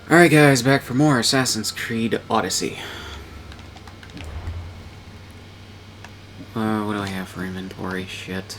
Alright guys, back for more Assassin's Creed Odyssey. What do I have for inventory? Shit.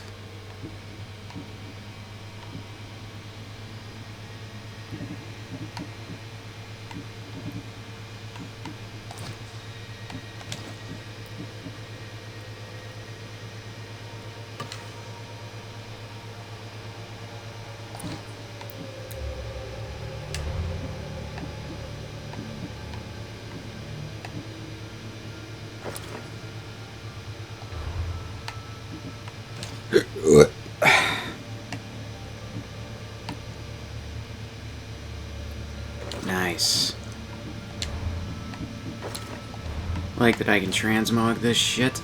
Nice. Like that I can transmog this shit.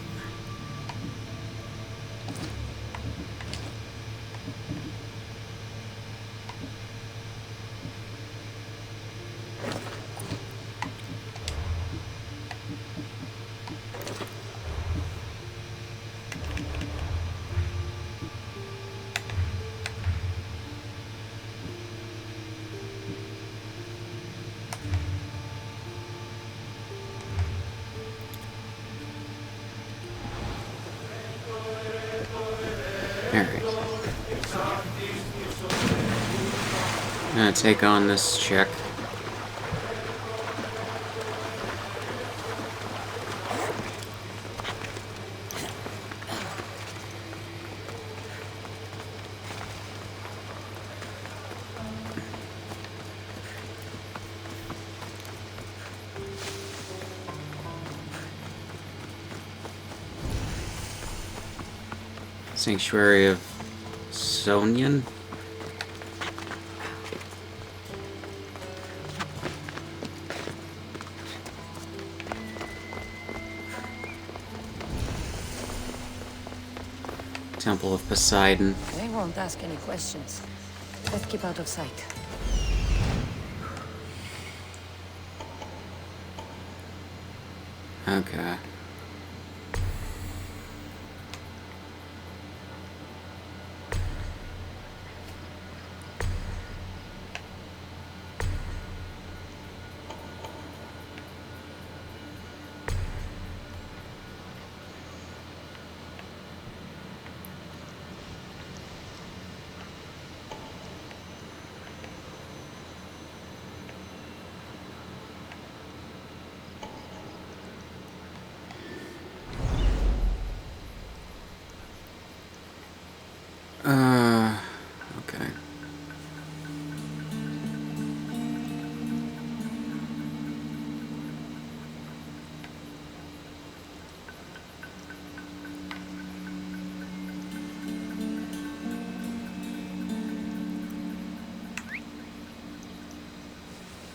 Alright. I'm gonna take on this check. Sanctuary of Sonian? Temple of Poseidon. They won't ask any questions. Let's keep out of sight. Okay. Okay.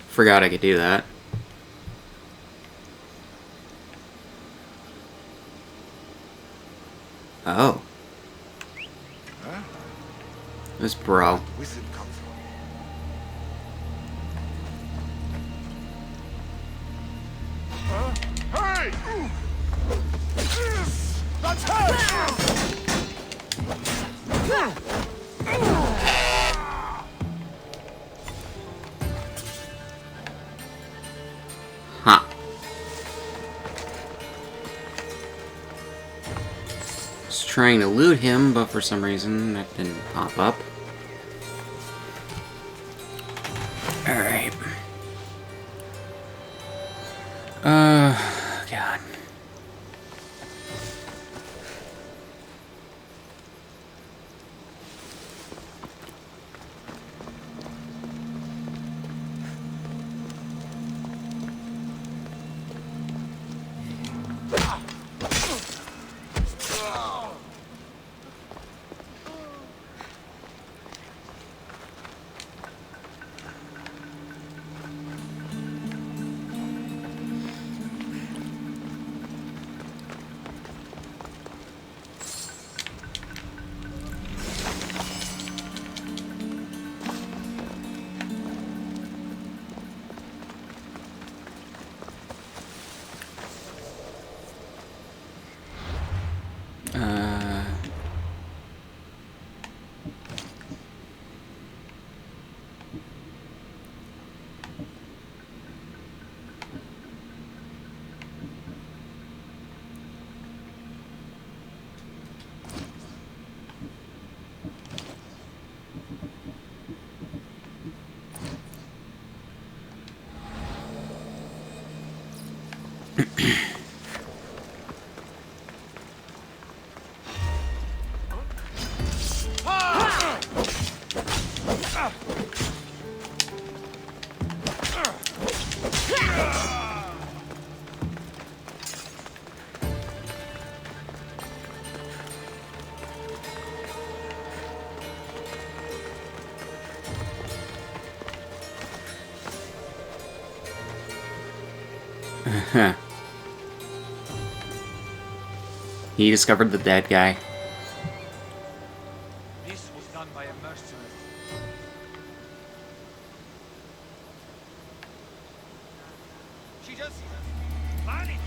Forgot I could do that. Oh. Huh? This bro. Wizard come from? Huh? Hey! That's her! Huh. Was trying to loot him, but for some reason that didn't pop up. Alright. God. He discovered the dead guy. This was done by a mercenary. She just managed.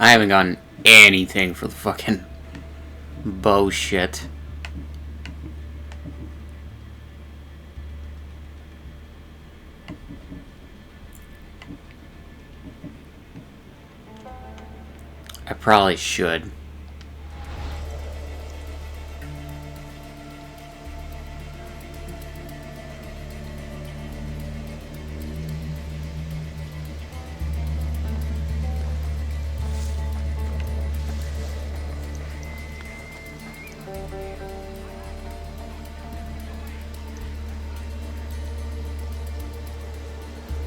I haven't gotten anything for the fucking bullshit. I probably should.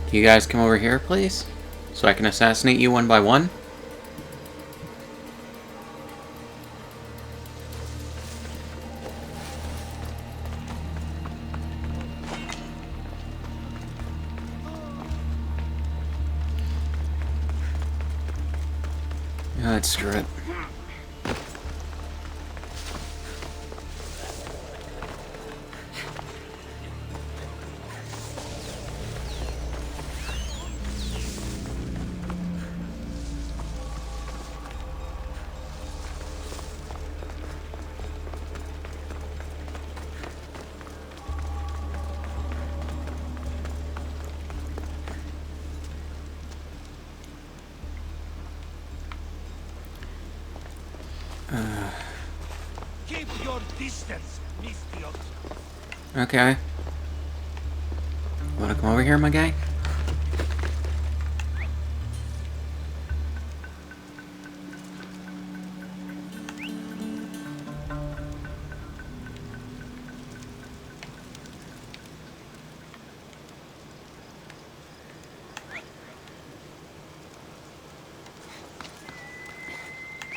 Can you guys come over here, please? So I can assassinate you one by one? Yeah, let's screw it. Keep your distance, Mistios. Okay. Wanna come over here, my guy?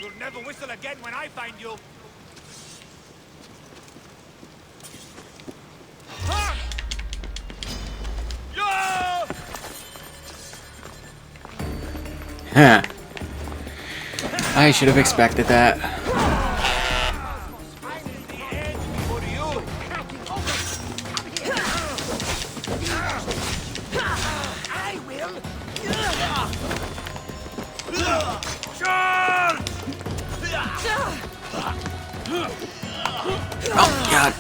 You'll never whistle again when I find you. Ha! Yo! Huh. I should have expected that. This is the end for you. I will. Charge! Oh, God.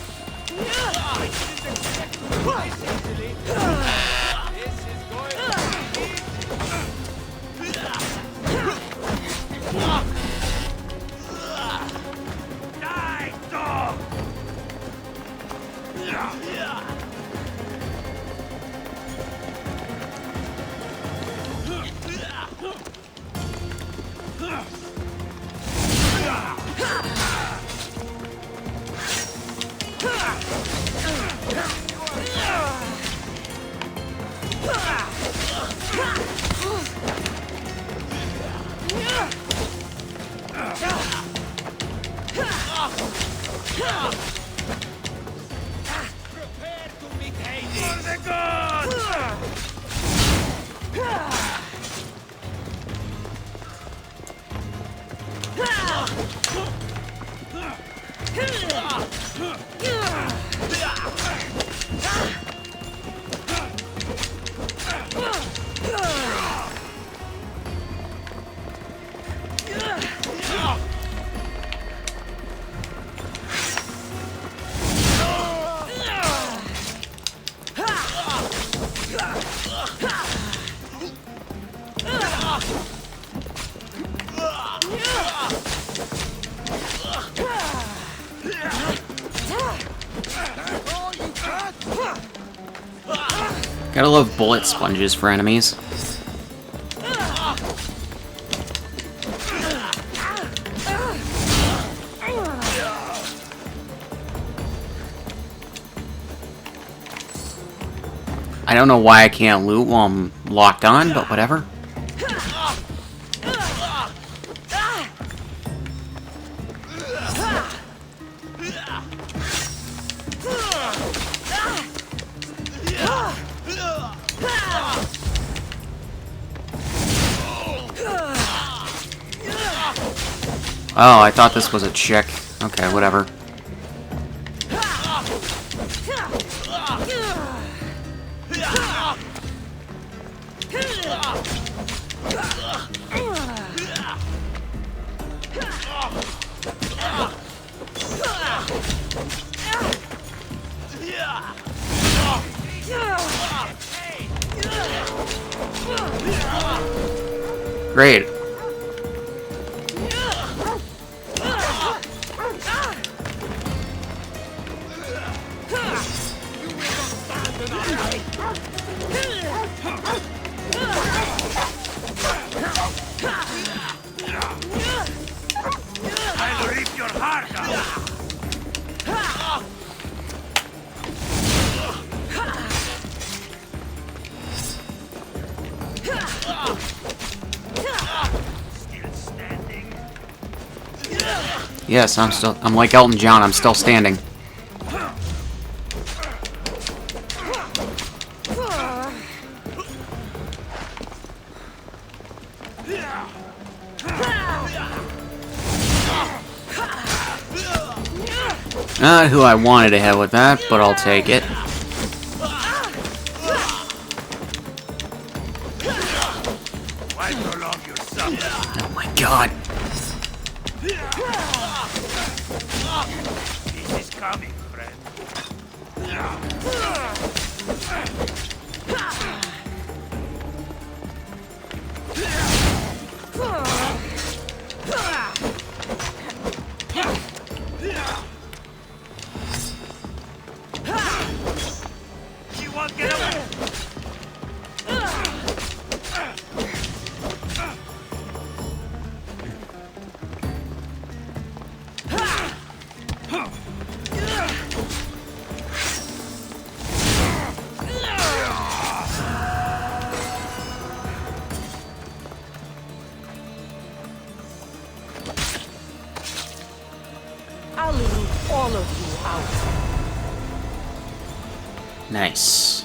This is going to be die, dog! Prepare to meet Hades! For the gods! Gotta love bullet sponges for enemies. I don't know why I can't loot while I'm locked on, but whatever. Oh, I thought this was a chick. Okay, whatever. Great. I'll rip your heart out. Still standing? Yes, I'm like Elton John, I'm still standing. Not who I wanted to have with that, but I'll take it. Why prolong your suffering? Oh my god. This is coming, friend. She won't get away. I'll leave all of you out. Nice.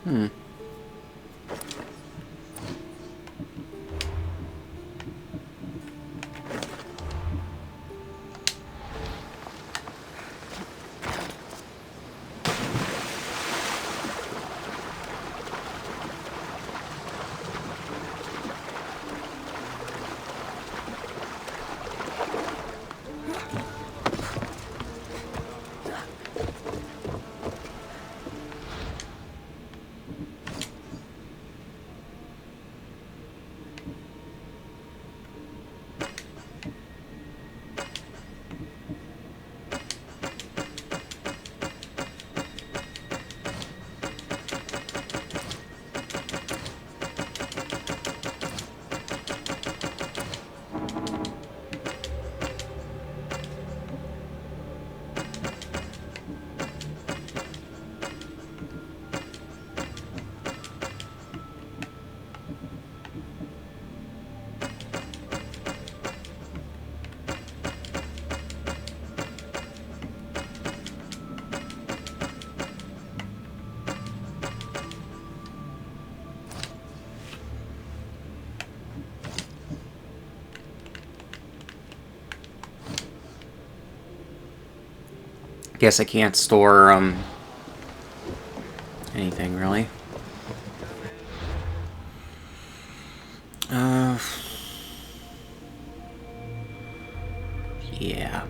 Hmm. Guess I can't store, anything, really. Yeah.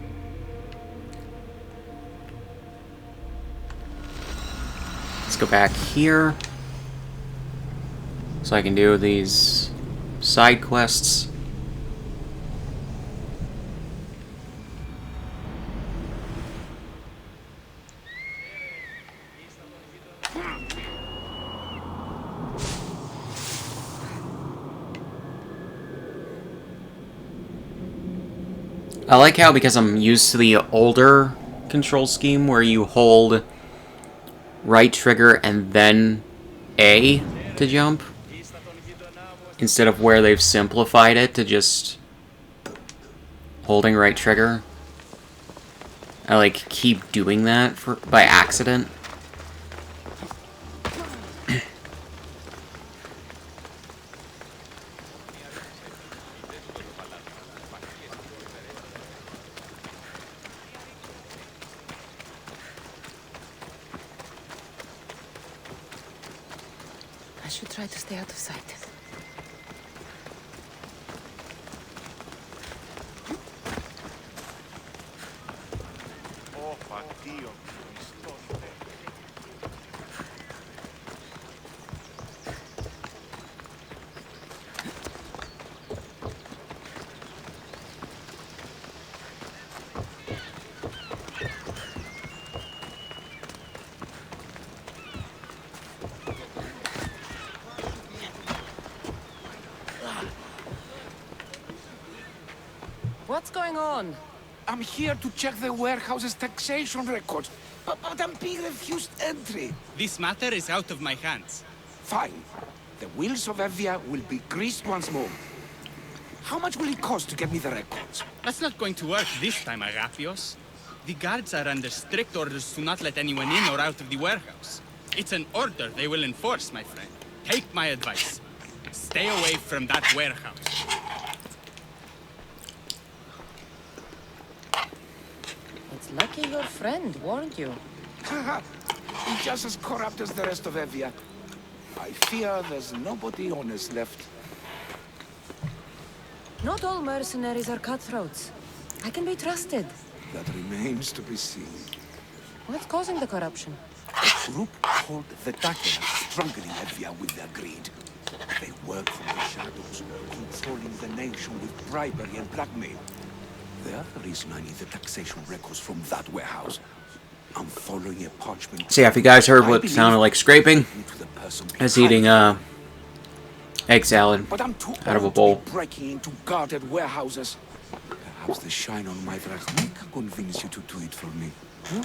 Let's go back here. So I can do these side quests. I like how, because I'm used to the older control scheme where you hold right trigger and then A to jump, instead of where they've simplified it to holding right trigger. I like keep doing that by accident. I should try to stay out of sight. Oh, Dio, What's going on? I'm here to check the warehouse's taxation records, but I'm being refused entry. This matter is out of my hands. Fine. The wheels of Evia will be greased once more. How much will it cost to get me the records? That's not going to work this time, Agapios. The guards are under strict orders to not let anyone in or out of the warehouse. It's an order they will enforce, my friend. Take my advice. Stay away from that warehouse. It's lucky your friend warned you. Haha. He's just as corrupt as the rest of Evia. I fear there's nobody honest left. Not all mercenaries are cutthroats. I can be trusted. That remains to be seen. What's causing the corruption? A group called the Dagger are struggling Evia with their greed. They work from the shadows, controlling the nation with bribery and blackmail. The other reason I need the taxation records from that warehouse. I'm following a parchment. So yeah, if you guys heard what sounded like scraping, to the person I was eating egg salad but I'm too out of a old to bowl. be breaking into guarded warehouses. Perhaps the shine on my drachma can convince you to do it for me. Huh?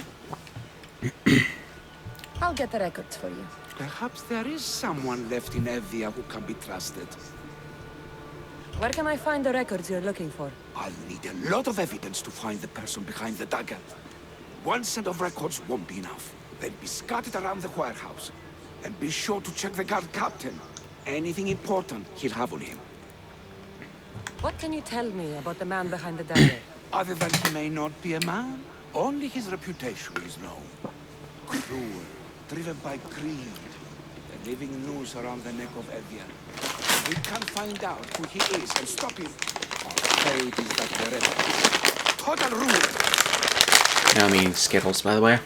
I'll get the records for you. Perhaps there is someone left in Evia who can be trusted. Where can I find the records you're looking for? I'll need a lot of evidence to find the person behind the dagger. One set of records won't be enough. They'll be scattered around the warehouse. And be sure to check the guard captain. Anything important, he'll have on him. What can you tell me about the man behind the dagger? Other than he may not be a man, only his reputation is known. Cruel, driven by greed, a living noose around the neck of Evia. We can find out who he is and stop him. Our fate is that wherever. Total ruin! Now I'm eating Skittles, by the way.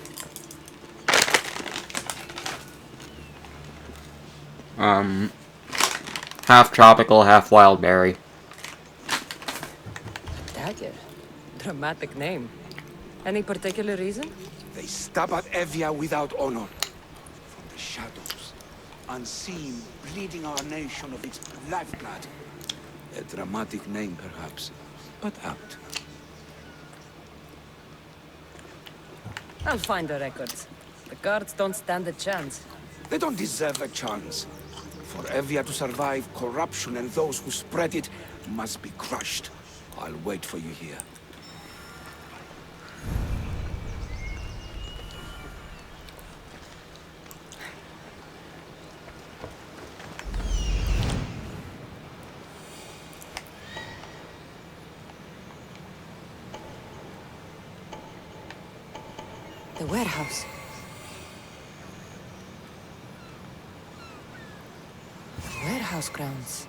Half tropical, half wild berry. Dagger? Dramatic name. Any particular reason? They stab at Evia without honor. From the shadows, unseen, bleeding our nation of its lifeblood. A dramatic name, perhaps, but apt. I'll find the records. The guards don't stand a chance. They don't deserve a chance. For Evia to survive corruption, and those who spread it must be crushed. I'll wait for you here. The warehouse. Warehouse grounds.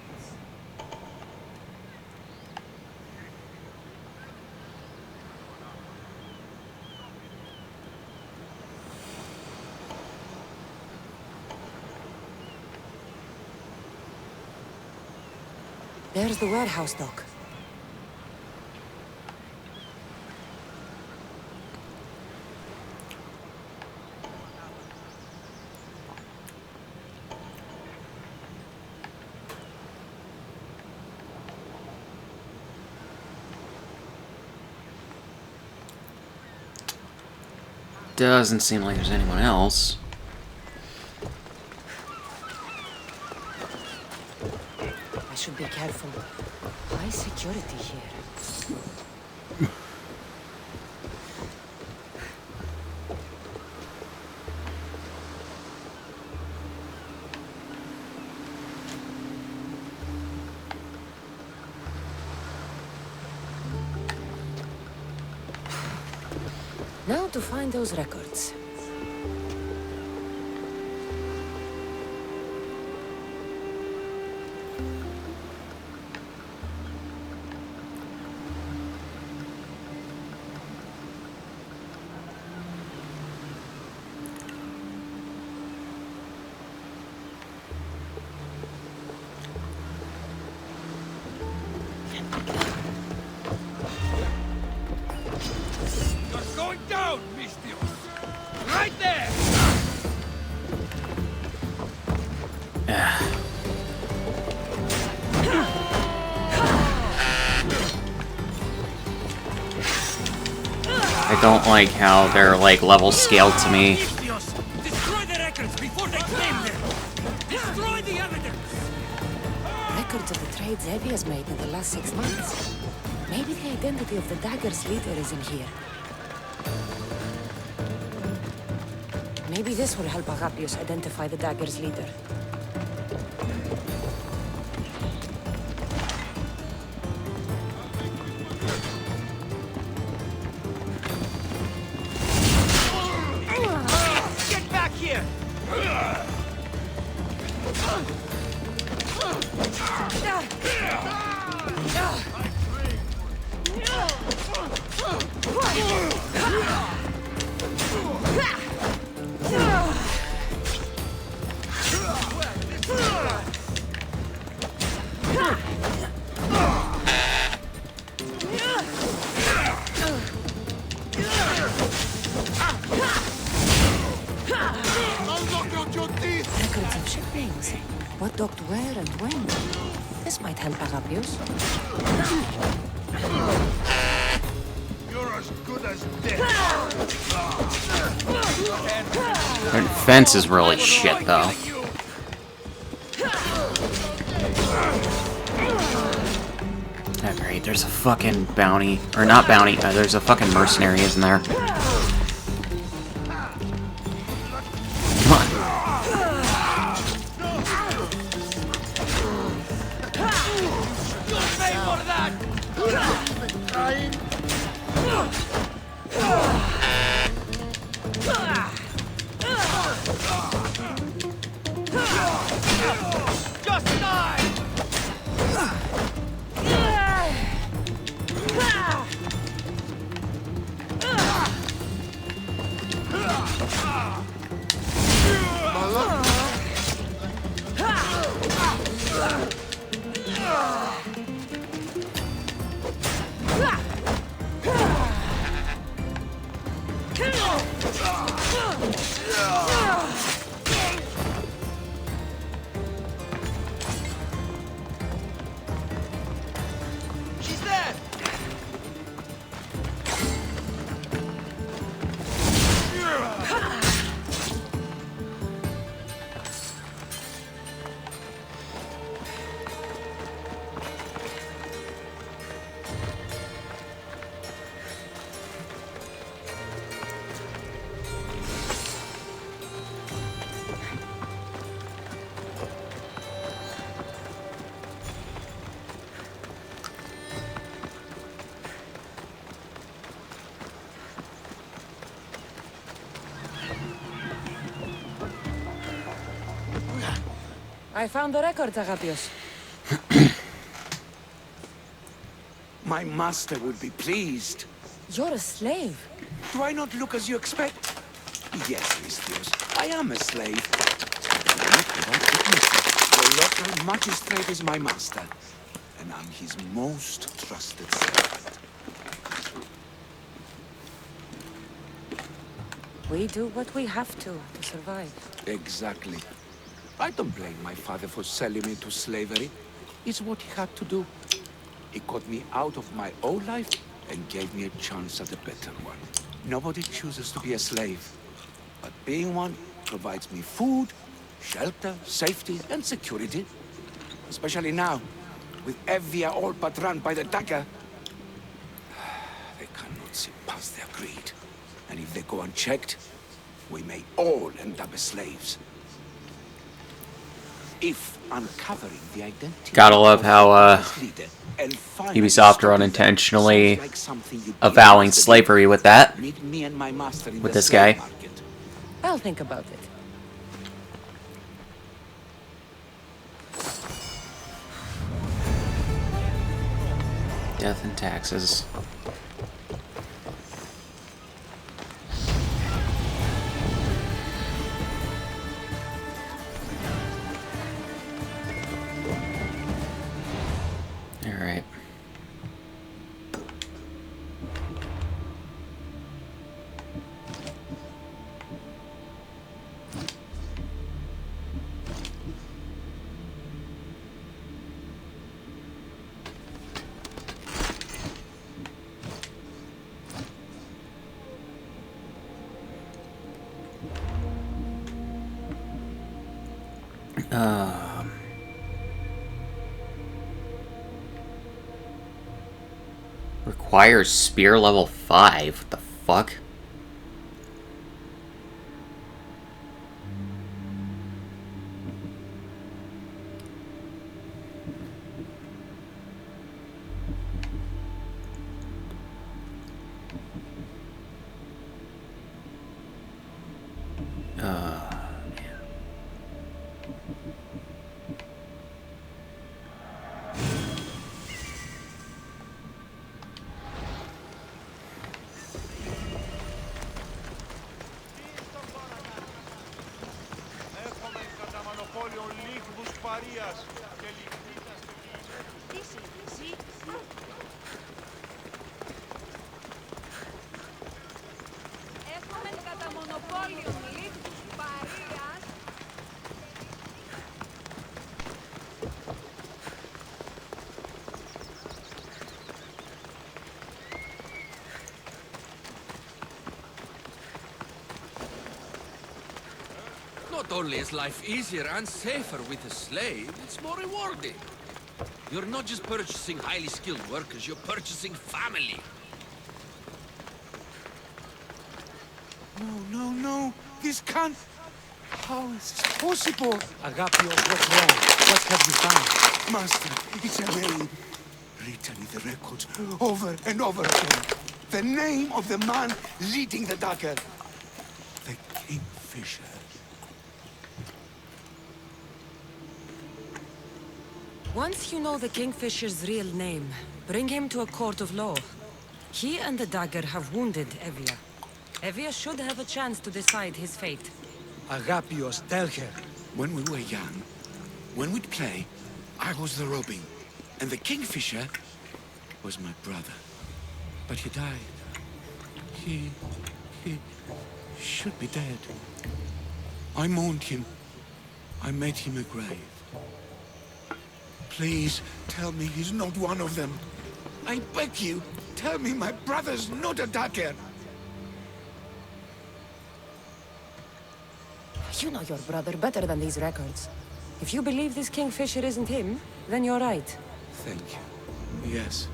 There's the warehouse dock. Doesn't seem like there's anyone else. I should be careful. High security here. Now to find those records. You're going down, Mistios! Right there! I don't like how they're like level scaled to me. Mistios! Destroy the records before they claim them! Destroy the evidence! Records of the trades Evie has made in the last 6 months. Maybe the identity of the dagger's leader is in here. Maybe this will help Agapios identify the dagger's leader. Get back here! Records of shipments. What docked where and when. This might help Agapios. You're as good as dead! Their defense is really shit, though. Oh, great. There's a fucking bounty. Or not bounty. There's a fucking mercenary, isn't there? Come on. Just die! She's there! I found the records, Agapios. My master would be pleased. You're a slave. Do I not look as you expect? Yes, Listios, I am a slave. Not without witnesses. The local magistrate is my master, and I'm his most trusted servant. We do what we have to survive. Exactly. I don't blame my father for selling me to slavery. It's what he had to do. He got me out of my old life and gave me a chance at a better one. Nobody chooses to be a slave, but being one provides me food, shelter, safety, and security. Especially now, with Evia all but run by the dagger. They cannot see past their greed. And if they go unchecked, we may all end up as slaves. If uncovering the identity Gotta love how, of the leader and finally Ubisoft are stopping them unintentionally sounds like something you'd be avowing interested in. slavery with that. Meet me and my master in With the this slave guy. market. I'll think about it. Death and taxes. Alright. Requires spear level 5. What the fuck? Έχουμε κατά μονοπόλιο λίγους παρείας και λιγνίτας και Έχουμε κατά μονοπόλιο λίγους παρείας. Not only is life easier and safer with a slave, it's more rewarding. You're not just purchasing highly skilled workers, you're purchasing family. No, no, no. This can't... How is this possible? Agapios, what's wrong? What have you found? Master, it's a maid. written in the records over and over again. The name of the man leading the dagger. The Kingfisher. Once you know the Kingfisher's real name, bring him to a court of law. He and the dagger have wounded Evia. Evia should have a chance to decide his fate. Agapios, tell her. When we were young, when we'd play, I was the robin, and the Kingfisher was my brother. But he died. He should be dead. I mourned him. I made him a grave. Please, tell me he's not one of them. I beg you, tell me my brother's not a dagger. You know your brother better than these records. If you believe this Kingfisher isn't him, then you're right. Thank you. Yes.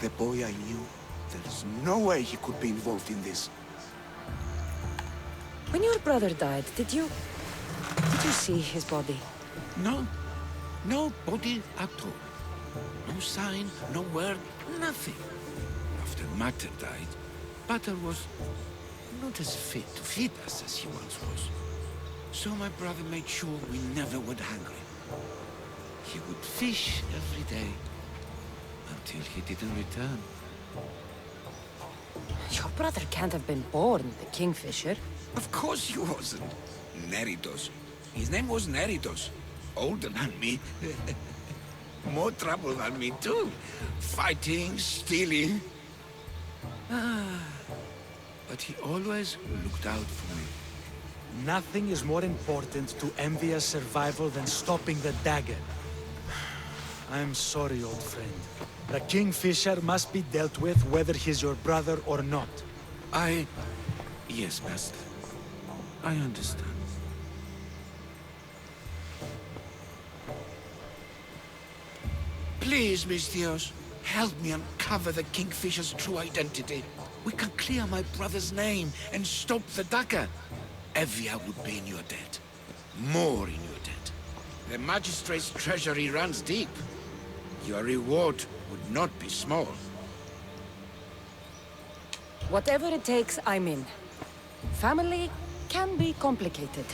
The boy I knew, there's no way he could be involved in this. When your brother died, did you see his body? No. No body at all. No sign, no word, nothing. After Mater died, Butter was not as fit to feed us as he once was. So my brother made sure we never went hungry. He would fish every day, until he didn't return. Your brother can't have been born the Kingfisher. Of course he wasn't. Neritos. His name was Neritos. Older than me. More trouble than me too. Fighting, stealing. But he always looked out for me. Nothing is more important to Envia's survival than stopping the dagger. I'm sorry, old friend. The Kingfisher must be dealt with whether he's your brother or not. Yes, Master. I understand. Please, Misthios, help me uncover the Kingfisher's true identity. We can clear my brother's name and stop the dagger. Evia would be in your debt. More in your debt. The Magistrate's treasury runs deep. Your reward would not be small. Whatever it takes, I'm in. Family can be complicated.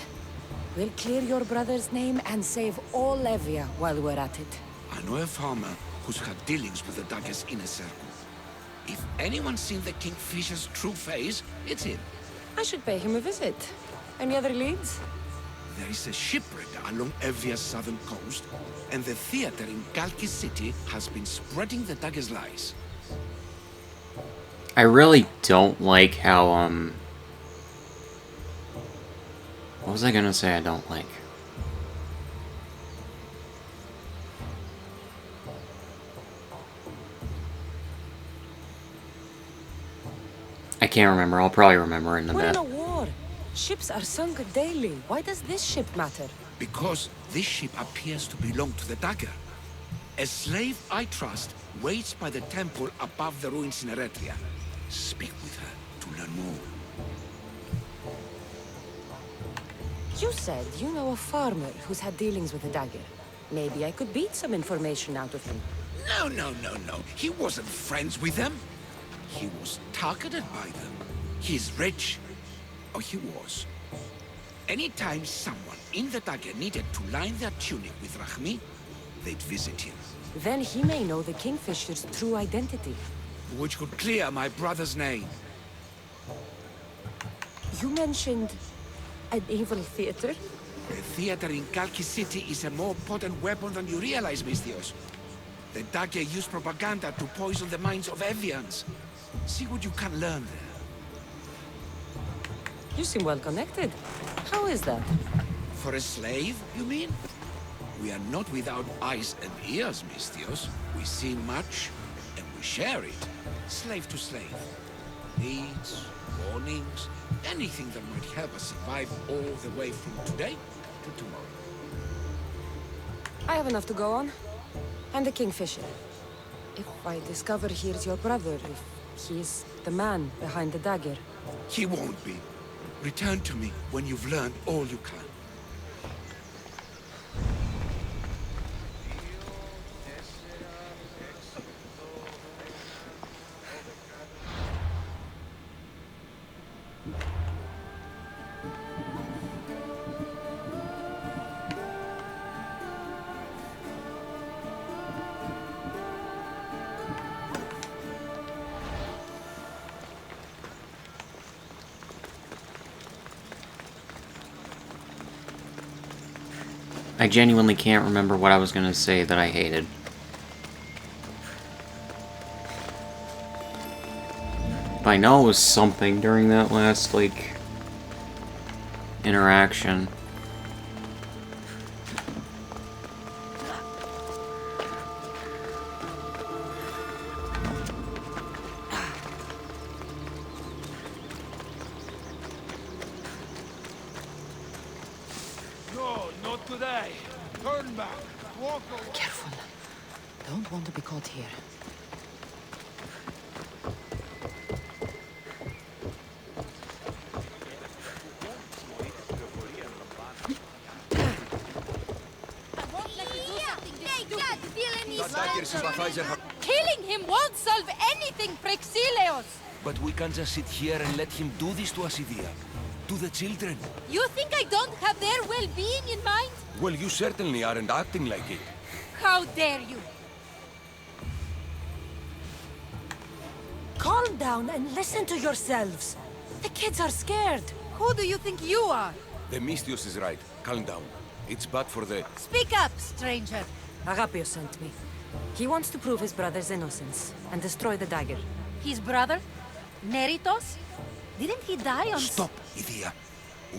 We'll clear your brother's name and save all Evia while we're at it. I know a farmer who's had dealings with the dagger's inner circle. If anyone's seen the Kingfisher's true face, it's him. I should pay him a visit. Any other leads? There is a shipwreck along Evia's southern coast, and the theater in Kalki City has been spreading the dagger's lies. I really don't like how, what was I gonna say I don't like? I can't remember. I'll probably remember in a We're in bit. a war. Ships are sunk daily. Why does this ship matter? Because this ship appears to belong to the dagger. A slave I trust waits by the temple above the ruins in Eretria. Speak with her to learn more. You said you know a farmer who's had dealings with the dagger. Maybe I could beat some information out of him. No. He wasn't friends with them. He was targeted by them. He's rich. Oh, he was. Anytime someone in the dagger needed to line their tunic with Rahmi, they'd visit him. Then he may know the Kingfisher's true identity. Which could clear my brother's name. You mentioned an evil theater? The theater in Kalki City is a more potent weapon than you realize, Misthios. The dagger used propaganda to poison the minds of Evians. See what you can learn there. You seem well connected. How is that? For a slave, you mean? We are not without eyes and ears, Misthios. We see much, and we share it. Slave to slave. Needs, warnings, anything that might help us survive all the way from today to tomorrow. I have enough to go on. And the Kingfisher. If I discover he's your brother, if he's the man behind the dagger. He won't be. Return to me when you've learned all you can. I genuinely can't remember what I was gonna say that I hated. But I know it was something during that last, like, interaction. No, not today. Turn back. Walk away. Careful. Don't want to be caught here. Killing him won't solve anything, Prexileos! But we can't just sit here and let him do this to us, Idia. To the children. You think I don't have their well-being in mind? Well, you certainly aren't acting like it. How dare you! Calm down and listen to yourselves. The kids are scared. Who do you think you are? The Mystios is right. Calm down. It's bad for the... Speak up, stranger. Agapio sent me. He wants to prove his brother's innocence and destroy the dagger. His brother? Neritos? Didn't he die on... Stop, Idia.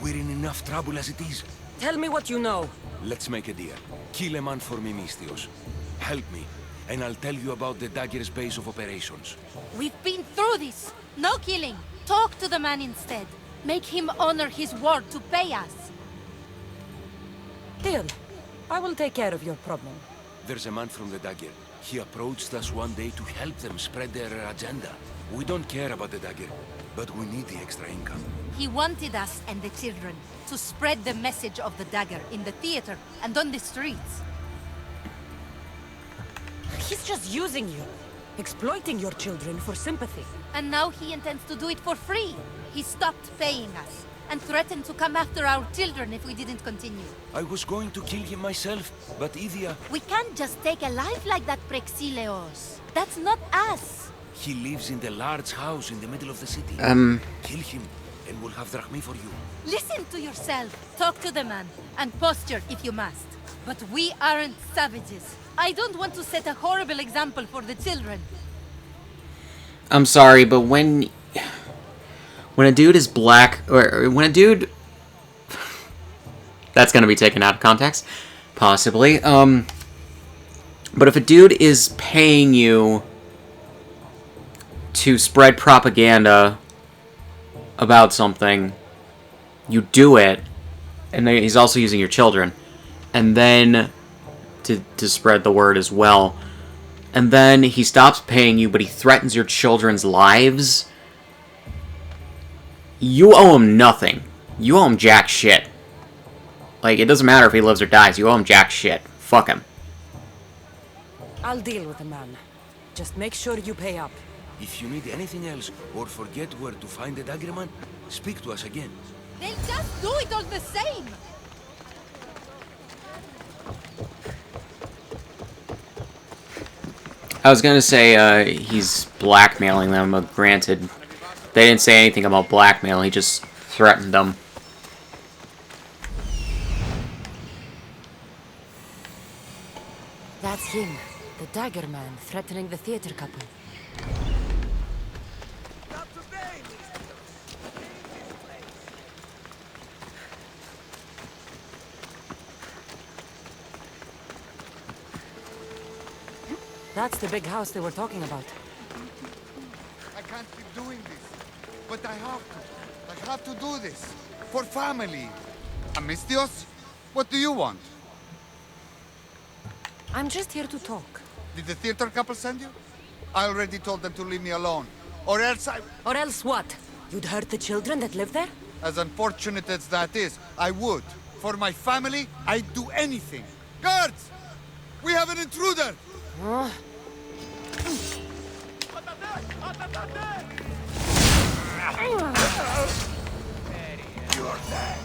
We're in enough trouble as it is. Tell me what you know. Let's make a deal. Kill a man for me, Mystios. Help me, and I'll tell you about the dagger's base of operations. We've been through this. No killing. Talk to the man instead. Make him honor his word to pay us. Deal. I will take care of your problem. There's a man from the dagger. He approached us one day to help them spread their agenda. We don't care about the dagger, but we need the extra income. He wanted us and the children to spread the message of the dagger in the theater and on the streets. He's just using you. Exploiting your children for sympathy. And now he intends to do it for free. He stopped paying us and threatened to come after our children if we didn't continue. I was going to kill him myself, but Idia... We can't just take a life like that, Prexileos. That's not us. He lives in the large house in the middle of the city. Kill him, and we'll have drachmi for you. Listen to yourself. Talk to the man, and posture if you must. But we aren't savages. I don't want to set a horrible example for the children. I'm sorry, but when a dude is black, or when a dude... That's gonna be taken out of context. Possibly. But if a dude is paying you to spread propaganda about something, you do it, and then he's also using your children, and then to spread the word as well, and then he stops paying you, but he threatens your children's lives, you owe him nothing. You owe him jack shit. Like, it doesn't matter if he lives or dies, you owe him jack shit. Fuck him. I'll deal with the man. Just make sure you pay up. If you need anything else, or forget where to find the dagger man, speak to us again. They'll just do it all the same. I was gonna say, he's blackmailing them, but granted, they didn't say anything about blackmail, he just threatened them. That's him, the dagger man, threatening the theater couple. That's the big house they were talking about. I can't keep doing this, but I have to. I have to do this. For family. Amistios, what do you want? I'm just here to talk. Did the theater couple send you? I already told them to leave me alone. Or else I... Or else what? You'd hurt the children that live there? As unfortunate as that is, I would. For my family, I'd do anything. Guards! We have an intruder! Huh? You're dead.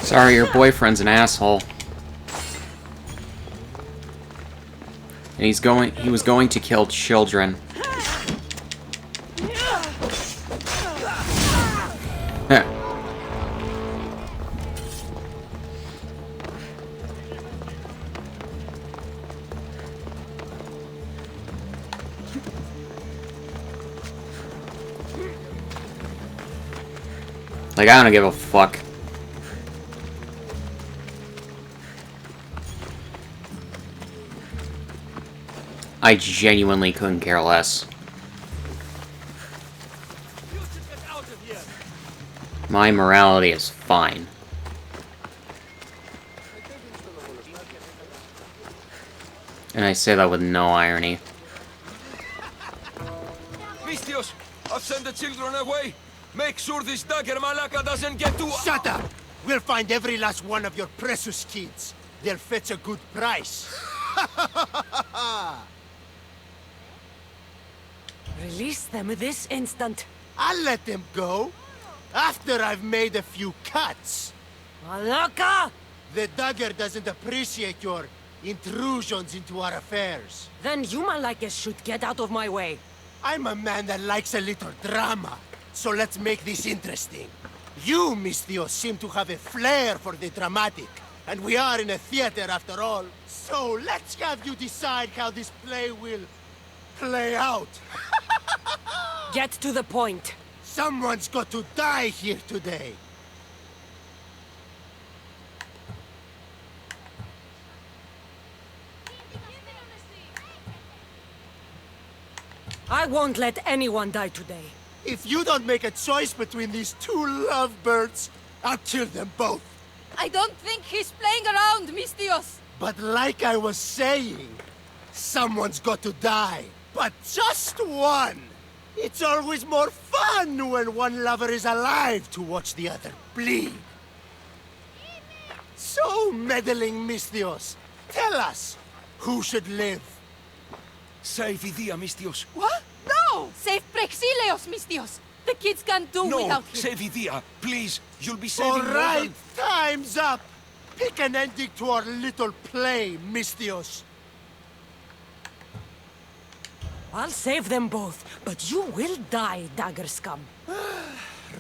Sorry, your boyfriend's an asshole. And he was going to kill children. Heh. Like, I don't give a fuck. I genuinely couldn't care less. My morality is fine. And I say that with no irony. Mistios, I've sent the children away. Make sure this dagger Malaka doesn't get to... Shut up! We'll find every last one of your precious kids. They'll fetch a good price. Release them this instant. I'll let them go. After I've made a few cuts. Malaka! The dagger doesn't appreciate your intrusions into our affairs. Then you Malakas should get out of my way. I'm a man that likes a little drama. So let's make this interesting. You, Mistios, seem to have a flair for the dramatic. And we are in a theater after all. So let's have you decide how this play will play out. Get to the point. Someone's got to die here today. I won't let anyone die today. If you don't make a choice between these two lovebirds, I'll kill them both. I don't think he's playing around, Mistios. But like I was saying, someone's got to die. But just one. It's always more fun when one lover is alive to watch the other bleed. So, meddling Mistios, tell us, who should live? Save Idia, Mistios. What? No! Save Prexileos, Mistios. The kids can't do No, without him. save Idia. Please, you'll be saving All more right, than... time's up. Pick an ending to our little play, Mistios. I'll save them both, but you will die, dagger scum.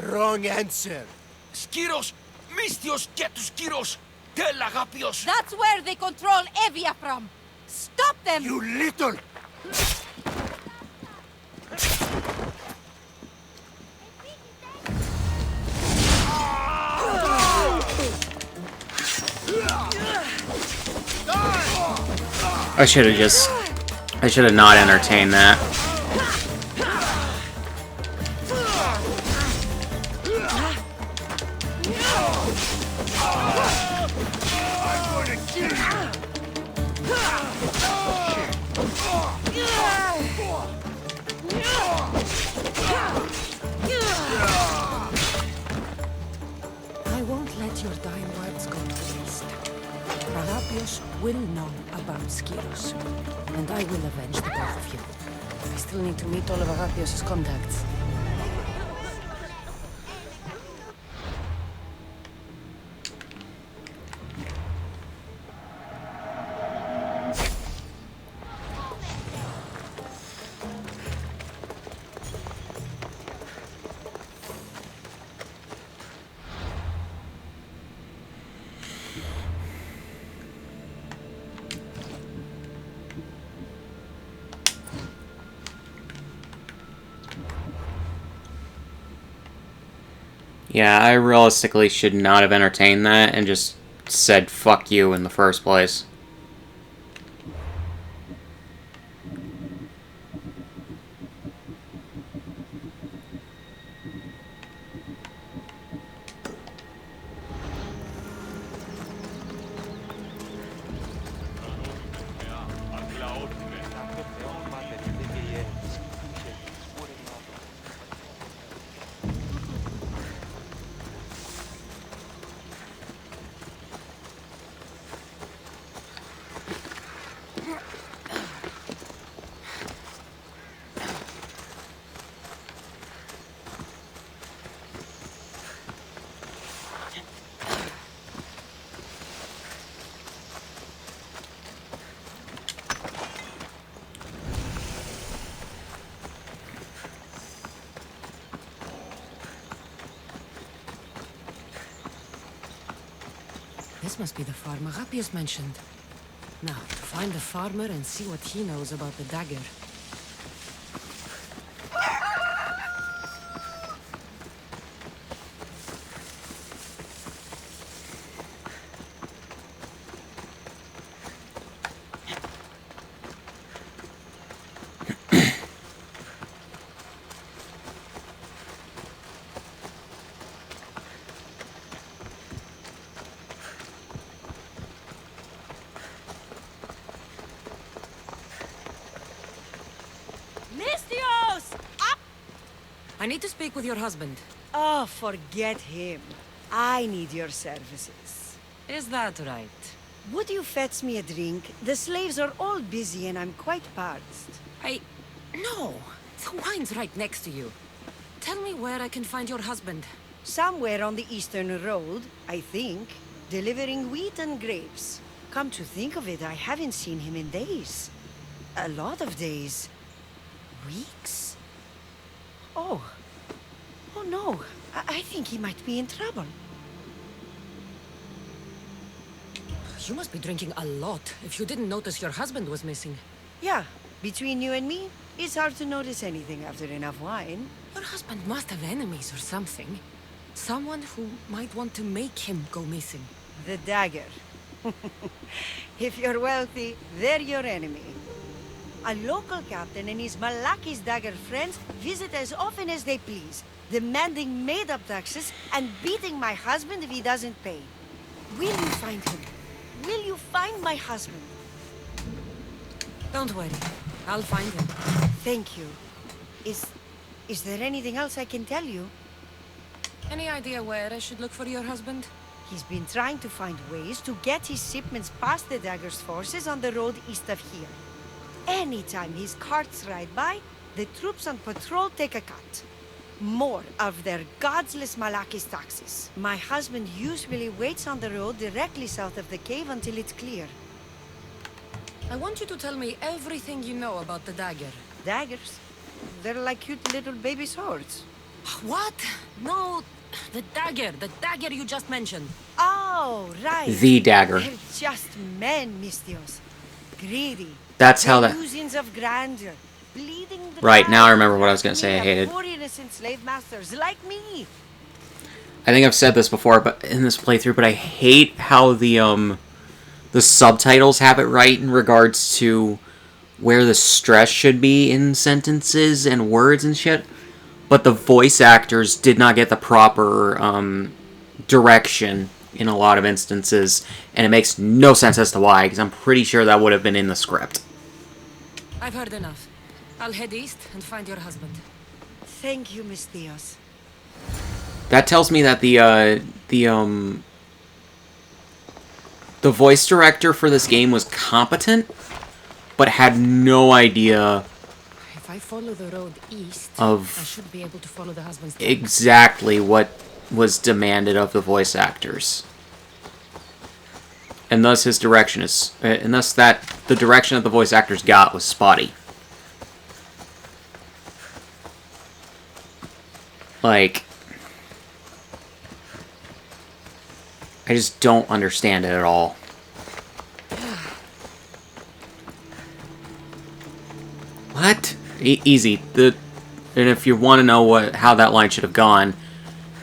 Wrong answer. Skiros! Mistios, get to Skiros! Tell Agapios! That's where they control Evia from. Stop them! You little... I should have not entertained that. I won't let your dying words go to waste. Agapios will know about Skiros, and I will avenge the both of you. I still need to meet all of Agapios' contacts. Yeah, I realistically should not have entertained that and just said fuck you in the first place. This must be the farmer Rapius mentioned. Now, to find the farmer and see what he knows about the dagger. Mistios! I need to speak with your husband. Oh, forget him. I need your services. Is that right? Would you fetch me a drink? The slaves are all busy and I'm quite parched. No! The wine's right next to you. Tell me where I can find your husband. Somewhere on the Eastern Road, I think, delivering wheat and grapes. Come to think of it, I haven't seen him in days. A lot of days. Weeks? Oh. Oh no. I think he might be in trouble. You must be drinking a lot if you didn't notice your husband was missing. Yeah, between you and me, it's hard to notice anything after enough wine. Your husband must have enemies or something. Someone who might want to make him go missing. The dagger. If you're wealthy, they're your enemy. A local captain and his Malaki's dagger friends visit as often as they please, demanding made-up taxes and beating my husband if he doesn't pay. Will you find him? Will you find my husband? Don't worry. I'll find him. Thank you. Is there anything else I can tell you? Any idea where I should look for your husband? He's been trying to find ways to get his shipments past the dagger's forces on the road east of here. Anytime his carts ride by, the troops on patrol take a cut. More of their godless Malaki's taxes. My husband usually waits on the road directly south of the cave until it's clear. I want you to tell me everything you know about the dagger. Daggers? They're like cute little baby swords. What? No, the dagger you just mentioned. Oh, right. The dagger. They're just men, Mistios. Greedy. That's how that... Illusions of grandeur. Bleeding Right, now I dry. remember what I was going to say I hated. Poor innocent slave masters like me. I think I've said this before, but in this playthrough, but I hate how the subtitles have it right in regards to where the stress should be in sentences and words and shit, but the voice actors did not get the proper direction in a lot of instances, and it makes no sense as to why, because I'm pretty sure that would have been in the script. I've heard enough. I'll head east and find your husband. Thank you, Mistios. That tells me that the voice director for this game was competent, but had no idea If I follow the road east, of I should be able to follow the husband's exactly what was demanded of the voice actors. And thus his direction is... and thus that the direction that the voice actors got was spotty. Like... I just don't understand it at all. What? Easy. And if you want to know how that line should have gone,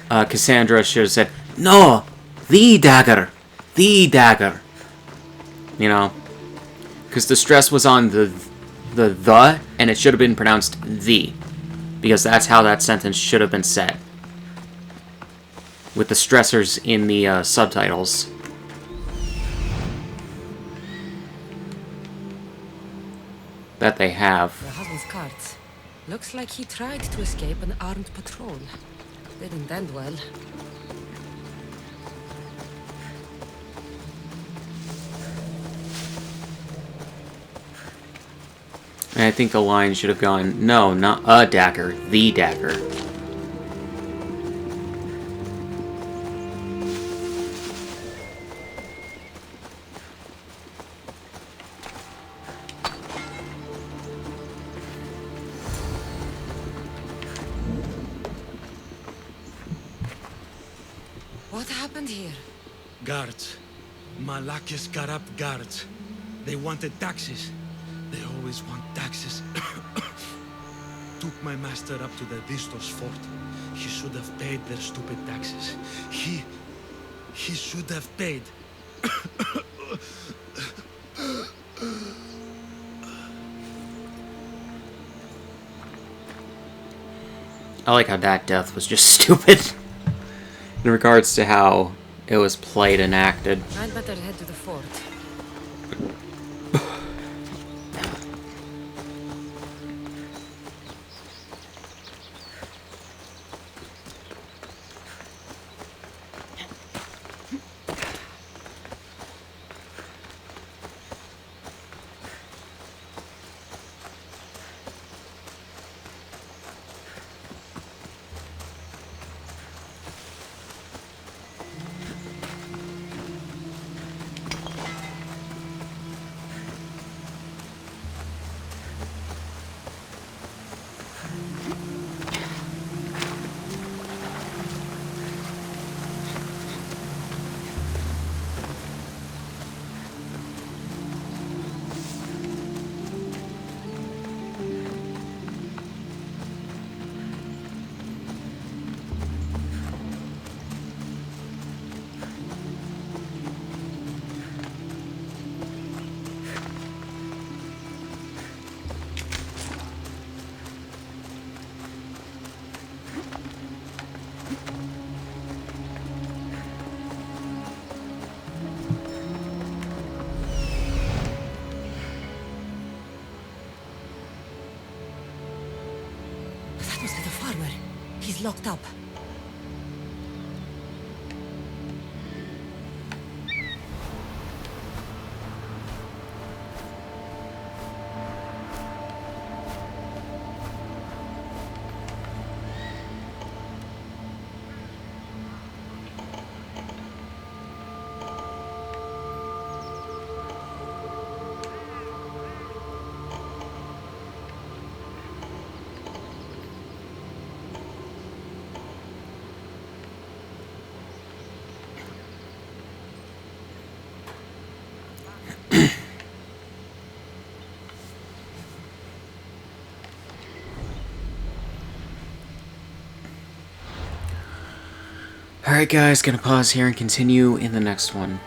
Cassandra should have said, "No! The dagger! The dagger!" You know? Because the stress was on the, and it should have been pronounced the. Because that's how that sentence should have been said. With the stressors in the subtitles. That they have. Your husband's carts. Looks like he tried to escape an armed patrol. Didn't end well. And I think the line should have gone, no, not a dagger, the dagger. What happened here? Guards. Malakis corrupt guards. They wanted taxes. They always want taxes. Took my master up to the Vistos fort. He should have paid their stupid taxes. He should have paid. I like how that death was just stupid in regards to how it was played and acted. I'd better head to the fort. That was the farmer. He's locked up. Alright guys, gonna pause here and continue in the next one.